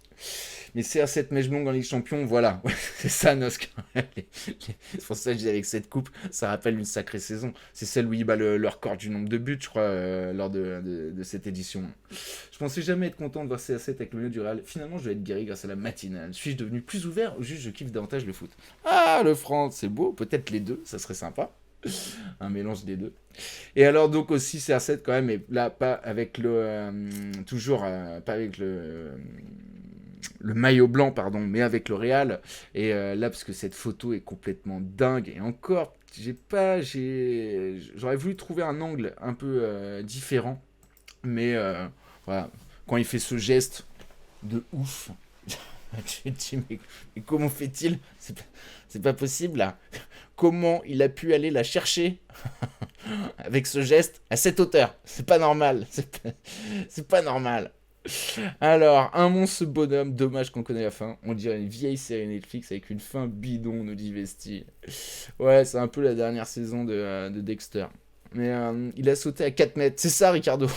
Mais CR7 mèche longue en Ligue Champion, voilà. C'est ça, Nosk. C'est pour ça que je dis avec cette coupe, ça rappelle une sacrée saison. C'est celle où il bat le record du nombre de buts, je crois, lors de cette édition. Je pensais jamais être content de voir CR7 avec le milieu du Real. Finalement, je vais être guéri grâce à la matinale. Suis-je devenu plus ouvert ou juste je kiffe davantage le foot? Ah, le France, c'est beau. Peut-être les deux, ça serait sympa. Un mélange des deux. Et alors donc aussi CR7 quand même, mais là pas avec toujours pas avec le maillot blanc pardon, mais avec le Real. Et là parce que cette photo est complètement dingue. Et encore j'aurais voulu trouver un angle un peu différent, mais voilà, quand il fait ce geste de ouf. Tu te dis, mais comment fait-il? C'est pas possible là. Comment il a pu aller la chercher avec ce geste à cette hauteur? C'est pas normal. C'est pas normal. Alors, un monstre bonhomme, dommage qu'on connaît la fin. On dirait une vieille série Netflix avec une fin bidon, nous dit Vesti. Ouais, c'est un peu la dernière saison de Dexter. Mais il a sauté à 4 mètres. C'est ça, Ricardo.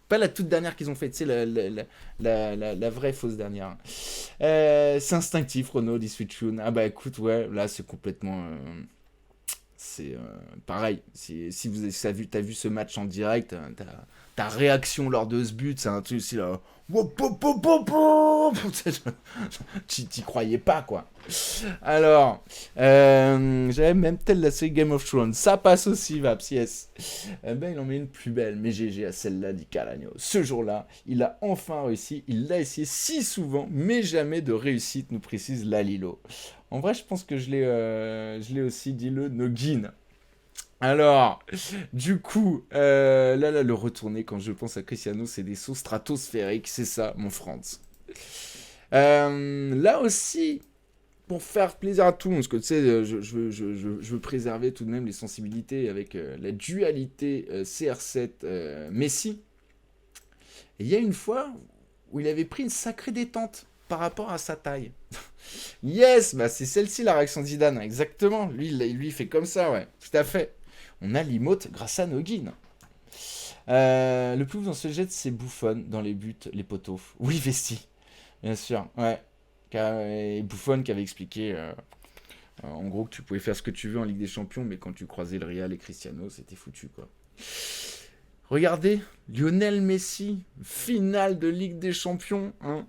Pas la toute dernière qu'ils ont faite, c'est la vraie fausse dernière. C'est instinctif, Renault, dit Switchun. Ah bah écoute, ouais, là c'est complètement. C'est pareil. Si vous avez, t'as vu ce match en direct, ta réaction lors de ce but, c'est un truc aussi là. T'y croyais pas, quoi. Alors, j'avais même tel la série Game of Thrones. Ça passe aussi, Vaps, yes. Ben, il en met une plus belle, mais GG à celle-là, dit Calagno. Ce jour-là, il a enfin réussi. Il l'a essayé si souvent, mais jamais de réussite, nous précise Lalilo. En vrai, je pense que je l'ai aussi dit le Nogin. Alors, du coup, là, le retourner quand je pense à Cristiano, c'est des sauts stratosphériques, c'est ça, mon Franz. Là aussi, pour faire plaisir à tout le monde, parce que tu sais, je veux préserver tout de même les sensibilités avec la dualité CR7 Messi. Et il y a une fois où il avait pris une sacrée détente par rapport à sa taille. Yes, bah c'est celle-ci la réaction de Zidane, exactement. Lui il fait comme ça, ouais, tout à fait. On a l'emote grâce à Nogin. Le plus dans ce jet, c'est Buffon dans les buts, les poteaux. Oui, Vesti, bien sûr, ouais. Et Buffon qui avait expliqué en gros que tu pouvais faire ce que tu veux en Ligue des Champions, mais quand tu croisais le Real et Cristiano, c'était foutu, quoi. Regardez, Lionel Messi, finale de Ligue des Champions hein,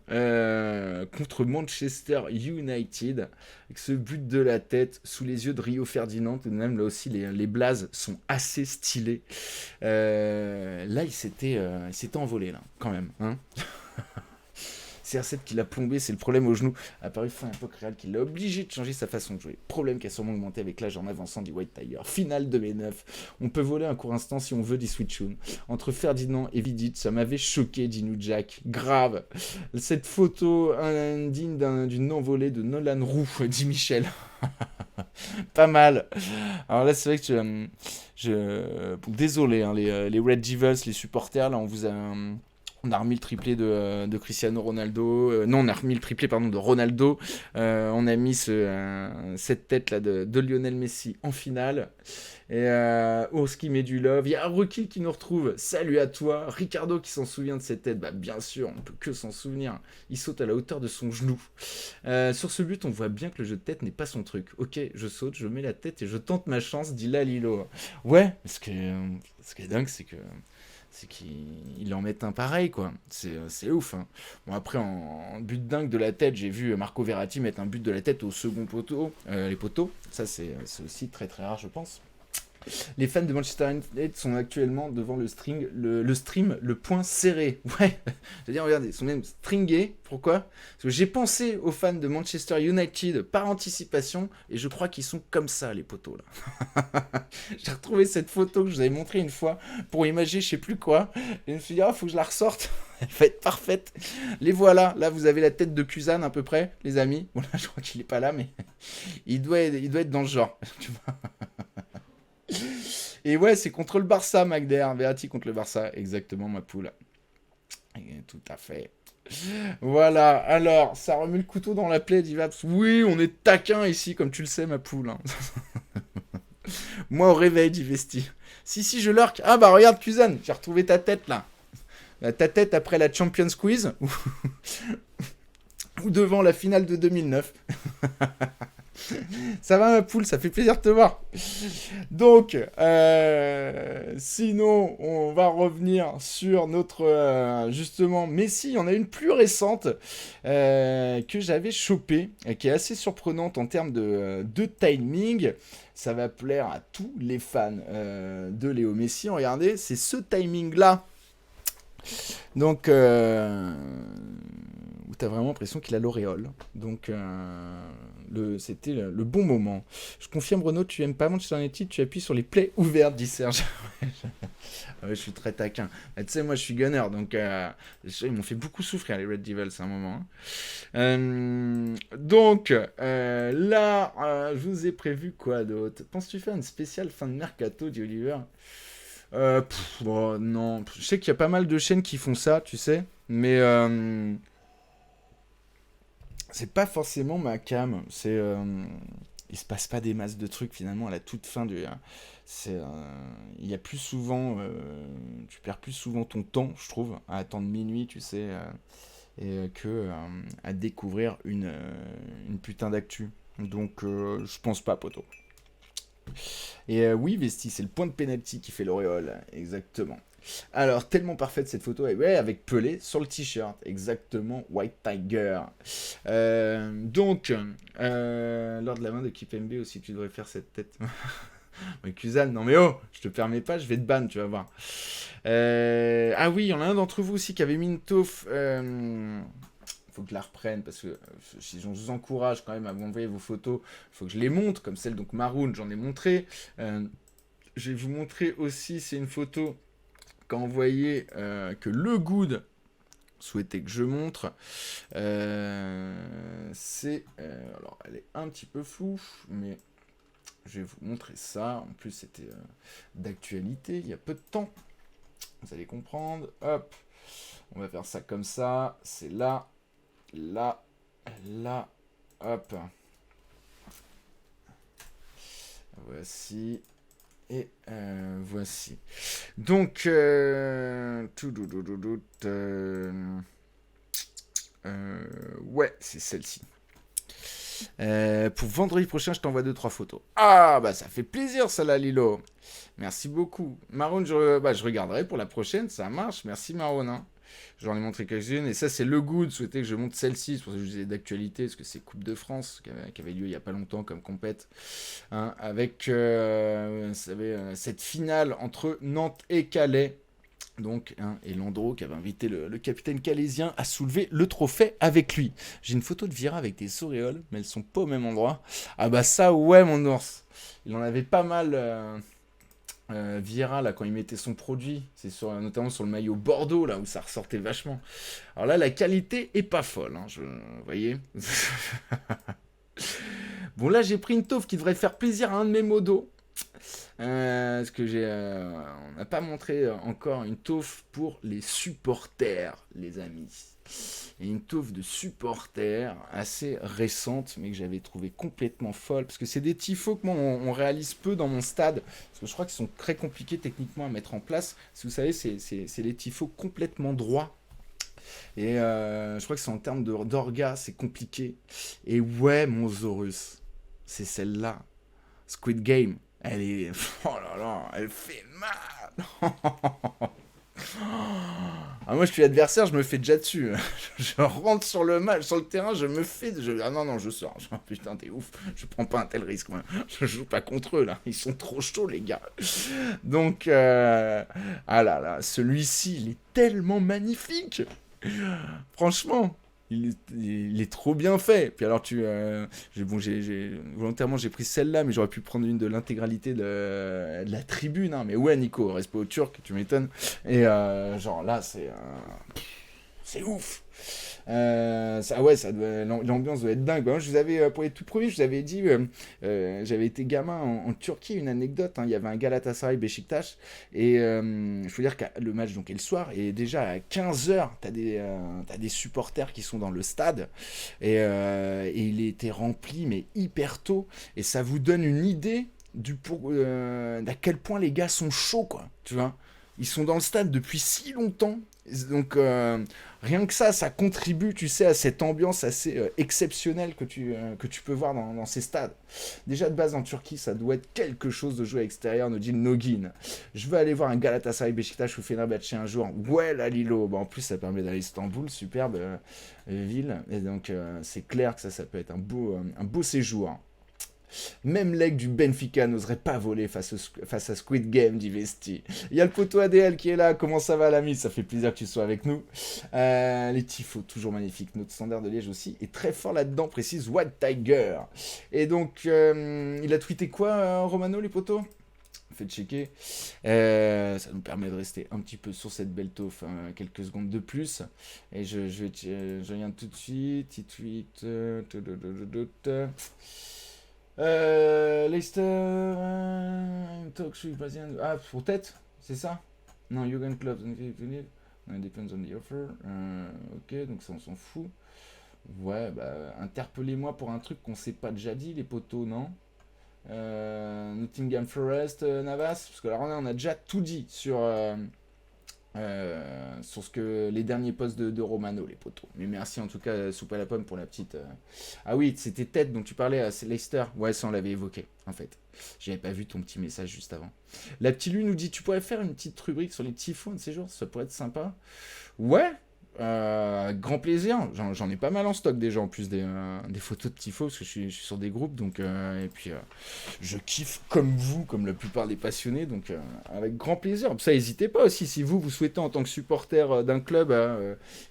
contre Manchester United, avec ce but de la tête sous les yeux de Rio Ferdinand. Tout de même, là aussi, les blazes sont assez stylés. Là, il s'était envolé, là, quand même. Hein. CR7 qui l'a plombé, c'est le problème au genou. Apparu fin époque réelle qui l'a obligé de changer sa façon de jouer. Problème qui a sûrement augmenté avec l'âge en avançant du White Tiger. Finale de mes 9. On peut voler un court instant si on veut, dit Switchoon. Entre Ferdinand et Vidic, ça m'avait choqué, dit nous Jack. Grave. Cette photo indigne d'une envolée de Nolan Roux, dit Michel. Pas mal. Alors là, c'est vrai que désolé, hein, les Red Devils, les supporters, là, on a remis le triplé de Cristiano Ronaldo. Non, on a remis le triplé pardon, de Ronaldo. On a mis cette tête-là de Lionel Messi en finale. Et Oski met du love. Il y a Rocky qui nous retrouve. Salut à toi. Ricardo qui s'en souvient de cette tête. Bah, bien sûr, on peut que s'en souvenir. Il saute à la hauteur de son genou. Sur ce but, on voit bien que le jeu de tête n'est pas son truc. Ok, je saute, je mets la tête et je tente ma chance, dit Lalilo. Ouais, ce qui est dingue, c'est qu'il en met un pareil, quoi. C'est ouf. Hein. Bon, après, en but dingue de la tête, j'ai vu Marco Verratti mettre un but de la tête au second poteau, les poteaux. Ça, c'est aussi très très rare, je pense. Les fans de Manchester United sont actuellement devant le stream, le point serré. Ouais, c'est-à-dire, regardez, ils sont même stringés. Pourquoi? Parce que j'ai pensé aux fans de Manchester United par anticipation, et je crois qu'ils sont comme ça, les poteaux, là. J'ai retrouvé cette photo que je vous avais montrée une fois pour imaginer je sais plus quoi, et je me suis dit, ah, faut que je la ressorte. Elle va être parfaite. Les voilà, là vous avez la tête de Kuzan à peu près, les amis. Bon là je crois qu'il est pas là, mais il doit être dans le genre. Tu vois. Et ouais, c'est contre le Barça, Magder. Verratti contre le Barça, exactement, ma poule. Et tout à fait. Voilà, alors, ça remue le couteau dans la plaie, dit Vaps. Oui, on est taquin ici, comme tu le sais, ma poule. Hein. Moi, au réveil, dit Vesti. Si, je lurk. Ah bah regarde, Kuzan, j'ai retrouvé ta tête, là. Ta tête après la Champions Quiz, ou devant la finale de 2009. Ça va ma poule, ça fait plaisir de te voir. Donc, sinon, on va revenir sur notre, justement, Messi. Il y en a une plus récente que j'avais chopée, qui est assez surprenante en termes de timing. Ça va plaire à tous les fans de Léo Messi. Regardez, c'est ce timing-là. Donc, où tu as vraiment l'impression qu'il a l'auréole. Donc, c'était le bon moment. Je confirme, Renaud, tu aimes pas Manchester United, tu appuies sur les plays ouvertes, dit Serge. Je suis très taquin. Tu sais, moi, je suis gunner, donc ils m'ont fait beaucoup souffrir, les Red Devils, à un moment. Hein. Donc, là, je vous ai prévu quoi d'autre? Penses-tu faire une spéciale fin de mercato, dit Oliver? Bon, non, je sais qu'il y a pas mal de chaînes qui font ça, tu sais, mais c'est pas forcément ma cam. Il se passe pas des masses de trucs finalement à la toute fin du. C'est, il y a plus souvent, tu perds plus souvent ton temps, je trouve, à attendre minuit, tu sais, que à découvrir une putain d'actu. Donc, je pense pas, poto. Et oui, Vesti, c'est le point de penalty qui fait l'auréole, exactement. Alors, tellement parfaite cette photo, et ouais, avec Pelé sur le t-shirt, exactement, White Tiger. Lors de la main de Kipembe aussi, tu devrais faire cette tête. Mais Kuzan, non mais oh, je te permets pas, je vais te ban, tu vas voir. Ah oui, il y en a un d'entre vous aussi qui avait mis une taufe. Faut que je la reprenne parce que si je vous encourage quand même à m'envoyer vos photos, il faut que je les montre, comme celle donc Maroon, j'en ai montré. Je vais vous montrer aussi, c'est une photo qu'a envoyé que Le Good souhaitait que je montre. Alors, elle est un petit peu floue, mais je vais vous montrer ça. En plus, c'était d'actualité, il y a peu de temps. Vous allez comprendre. Hop, on va faire ça comme ça. C'est là, là, là. Hop. Voici. Et voici. Donc, ouais, c'est celle-ci. Pour vendredi prochain, je t'envoie 2-3 photos. Ah, bah ça fait plaisir, ça là, Lilo. Merci beaucoup. Maroon, je regarderai pour la prochaine, ça marche. Merci, Maroon. Hein. J'en ai montré quelques-unes. Et ça, c'est Le Good. Souhaitais que je montre celle-ci. C'est pour ça que je disais d'actualité, parce que c'est Coupe de France, qui avait lieu il n'y a pas longtemps comme compète. Hein, avec vous savez, cette finale entre Nantes et Calais. Donc, hein, et Landreau qui avait invité le capitaine calaisien à soulever le trophée avec lui. J'ai une photo de Vira avec des auréoles, mais elles sont pas au même endroit. Ah bah ça, ouais, mon ours. Il en avait pas mal, Vira, là, quand il mettait son produit. C'est notamment sur le maillot Bordeaux, là, où ça ressortait vachement. Alors là, la qualité est pas folle, hein, vous voyez. Bon, là, j'ai pris une taufe qui devrait faire plaisir à un de mes modos. Parce que on n'a pas montré encore une taufe pour les supporters, les amis. Et une taufe de supporters assez récente, mais que j'avais trouvé complètement folle. Parce que c'est des tifos que moi, on réalise peu dans mon stade. Parce que je crois qu'ils sont très compliqués techniquement à mettre en place. Si vous savez, c'est les tifos complètement droits. Et je crois que c'est en termes d'orga, c'est compliqué. Et ouais, mon Zorus, c'est celle-là. Squid Game. Elle est. Oh là là, elle fait mal. Ah, moi, je suis l'adversaire, je me fais déjà dessus. Je rentre sur le match, sur le terrain, je me fais. Ah non, non, je sors. Putain, t'es ouf. Je prends pas un tel risque, moi. Je joue pas contre eux, là. Ils sont trop chauds, les gars. Donc, ah là là, celui-ci, il est tellement magnifique. Franchement, il est trop bien fait. Puis alors, volontairement, j'ai pris celle-là, mais j'aurais pu prendre une de l'intégralité de la tribune. Hein. Mais ouais, Nico, respect au Turc, tu m'étonnes. Et genre là, c'est ouf. Ouais, l'ambiance doit être dingue. Moi, je vous avais, pour les tout premiers, je vous avais dit, j'avais été gamin en Turquie, une anecdote. Hein, il y avait un Galatasaray Beşiktaş. Et je veux dire que le match donc, est le soir. Et déjà à 15h, t'as des supporters qui sont dans le stade. Et il était rempli, mais hyper tôt. Et ça vous donne une idée d'à quel point les gars sont chauds, quoi. Tu vois, ils sont dans le stade depuis si longtemps. Donc rien que ça contribue, tu sais, à cette ambiance assez exceptionnelle que tu peux voir dans ces stades. Déjà de base en Turquie, ça doit être quelque chose de jouer à l'extérieur, nous dit Nogin. Je veux aller voir un Galatasaray Beşiktaş ou Fenerbahçe un jour. Ouais, la Lilo. Bah, en plus, ça permet d'aller à Istanbul, superbe ville. Et donc c'est clair que ça peut être un beau séjour. Même l'aigle du Benfica n'oserait pas voler face à Squid Game, dit Vesti. Il y a le poteau ADL qui est là. Comment ça va, l'ami? Ça fait plaisir que tu sois avec nous. Les tifos, toujours magnifiques. Notre standard de Liège aussi est très fort là-dedans, précise White Tiger. Et donc, il a tweeté quoi, Romano, les potos? Faites checker. Ça nous permet de rester un petit peu sur cette belle taufe quelques secondes de plus. Et je viens tout de suite. Il tweet. Leicester, talk show brésilien. Ah, pour tête. C'est ça? Non, Jürgen Klopp. No, it depends on the offer. Ok, donc ça on s'en fout. Ouais, bah interpellez-moi pour un truc qu'on s'est pas déjà dit, les potos, non? Nottingham Forest, Navas, parce que alors on a déjà tout dit sur ce que les derniers posts de Romano, les potos. Mais merci en tout cas, Soupe à la pomme pour la petite. Ah oui, c'était Ted dont tu parlais, c'est Leicester. Ouais, ça on l'avait évoqué en fait. J'avais pas vu ton petit message juste avant. La petite lui nous dit, tu pourrais faire une petite rubrique sur les tifos de ces jours, ça pourrait être sympa. Ouais, grand plaisir. J'en ai pas mal en stock déjà, en plus des photos de tifo, parce que je suis sur des groupes, donc et puis je kiffe comme vous, comme la plupart des passionnés, donc avec grand plaisir. Ça, n'hésitez pas aussi, si vous souhaitez en tant que supporter d'un club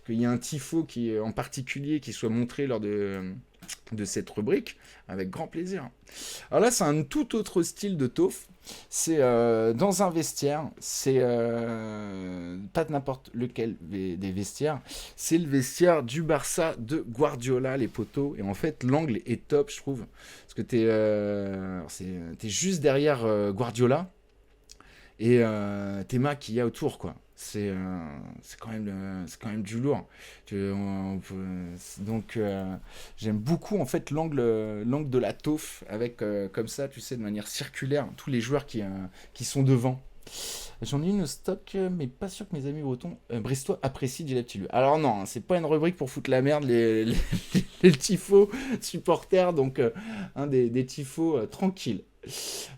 qu'il y ait un tifo qui en particulier qui soit montré lors de cette rubrique, avec grand plaisir. Alors là, c'est un tout autre style de taufe. C'est dans un vestiaire, c'est pas de n'importe lequel des vestiaires, c'est le vestiaire du Barça de Guardiola, les poteaux. Et en fait, l'angle est top, je trouve, parce que t'es juste derrière Guardiola et t'es qui y a autour, quoi. C'est quand même du lourd. Donc j'aime beaucoup en fait l'angle de la taufe avec comme ça, tu sais, de manière circulaire, tous les joueurs qui sont devant. J'en ai une au stock, mais pas sûr que mes amis brestois apprécient, dit la petite. Alors non, hein, c'est pas une rubrique pour foutre la merde les tifos supporters, donc des tifos tranquilles.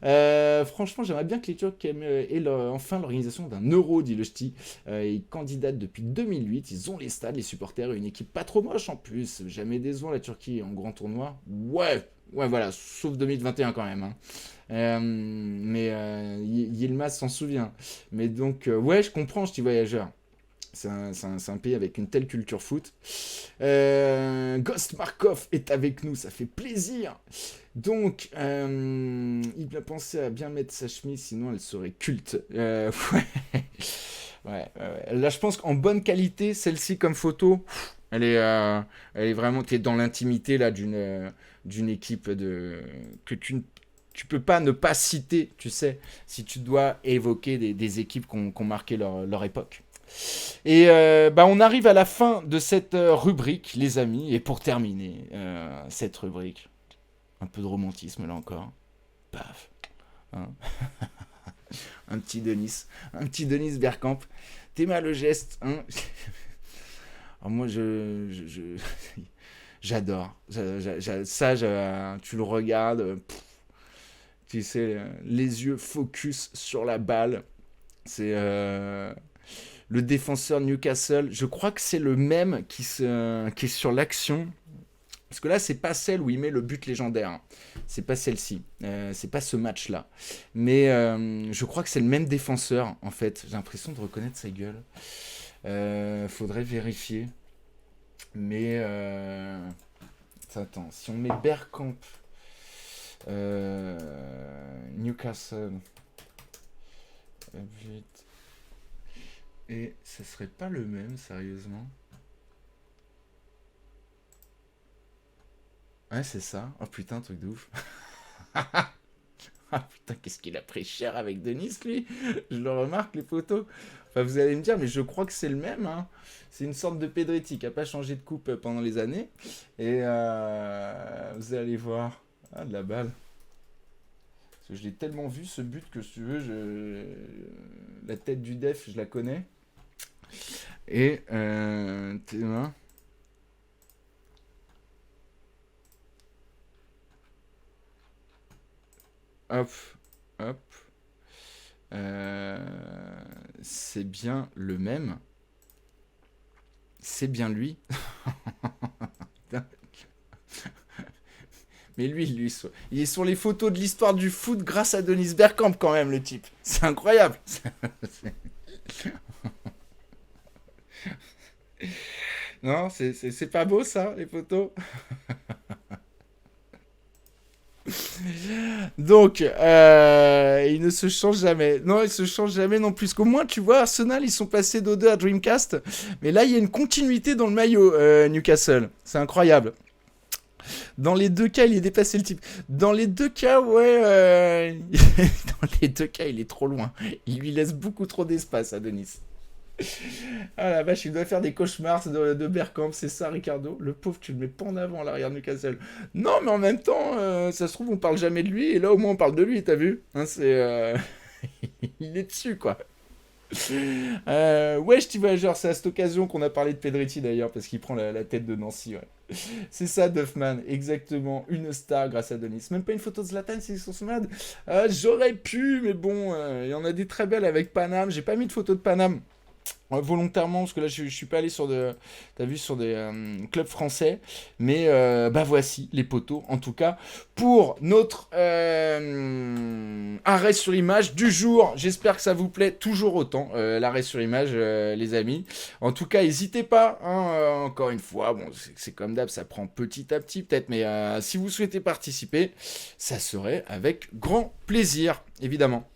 Franchement, j'aimerais bien que les Turcs aient enfin l'organisation d'un euro, dit le ch'ti. Ils candidatent depuis 2008, ils ont les stades, les supporters, une équipe pas trop moche en plus. Jamais décevant la Turquie en grand tournoi. Ouais, voilà, sauf 2021 quand même. Hein. Mais Yilmaz s'en souvient. Mais donc, ouais, je comprends, ch'ti voyageur. C'est un pays avec une telle culture foot. Ghost Markov est avec nous, ça fait plaisir. Donc, il a pensé à bien mettre sa chemise, sinon elle serait culte. Ouais. Ouais. Là, je pense qu'en bonne qualité, celle-ci comme photo, elle est vraiment. T'es dans l'intimité là d'une équipe que tu peux pas ne pas citer, tu sais, si tu dois évoquer des équipes qui ont marqué leur époque. Et on arrive à la fin de cette rubrique, les amis. Et pour terminer cette rubrique, un peu de romantisme là encore. Paf. Hein. Un petit Denis Bergkamp. T'es mal le geste. Hein. Alors moi, j'adore. Tu le regardes. Tu sais, les yeux focus sur la balle. C'est le défenseur Newcastle. Je crois que c'est le même qui est sur l'action. Parce que là, c'est pas celle où il met le but légendaire. Hein. C'est pas celle-ci. C'est pas ce match-là. Mais je crois que c'est le même défenseur, en fait. J'ai l'impression de reconnaître sa gueule. Faudrait vérifier. Mais attends, si on met Bergkamp, Newcastle, et ça serait pas le même, sérieusement. Ouais, c'est ça. Oh putain, truc de ouf. Ah putain, qu'est-ce qu'il a pris cher avec Denis, lui. Je le remarque, les photos. Enfin, vous allez me dire, mais je crois que c'est le même. Hein. C'est une sorte de Pedretti qui n'a pas changé de coupe pendant les années. Et vous allez voir. Ah, de la balle. Parce que je l'ai tellement vu, ce but, que si tu veux, la tête du def, je la connais. Et Théma. Hop, hop. C'est bien le même. C'est bien lui. Mais lui, il est sur les photos de l'histoire du foot grâce à Denis Bergkamp quand même, le type. C'est incroyable. Non, c'est pas beau ça, les photos. Donc, il ne se change jamais. Non, il se change jamais non plus. Qu'au moins, tu vois, Arsenal, ils sont passés d'O2 à Dreamcast. Mais là, il y a une continuité dans le maillot, Newcastle. C'est incroyable. Dans les deux cas, il est dépassé le type. Dans les deux cas, ouais. Dans les deux cas, il est trop loin. Il lui laisse beaucoup trop d'espace à Denis. Ah la vache, il doit faire des cauchemars de Bergkamp, c'est ça, Ricardo. Le pauvre, tu le mets pas en avant à l'arrière de Newcastle. Non, mais en même temps, ça se trouve, on parle jamais de lui, et là, au moins, on parle de lui, t'as vu hein, il est dessus, quoi. Wesh, petit voyageur, c'est à cette occasion qu'on a parlé de Pedretti d'ailleurs, parce qu'il prend la tête de Nancy, ouais. C'est ça, Duffman, exactement, une star grâce à Denis. Même pas une photo de Zlatan, c'est sur son mad. J'aurais pu, mais bon, il y en a des très belles avec Paname. J'ai pas mis de photo de Paname. Volontairement parce que là je suis pas allé sur t'as vu sur des clubs français mais bah voici les poteaux en tout cas pour notre arrêt sur image du jour. J'espère que ça vous plaît toujours autant l'arrêt sur image les amis. En tout cas n'hésitez pas hein, encore une fois bon c'est comme d'hab ça prend petit à petit peut-être mais si vous souhaitez participer ça serait avec grand plaisir évidemment.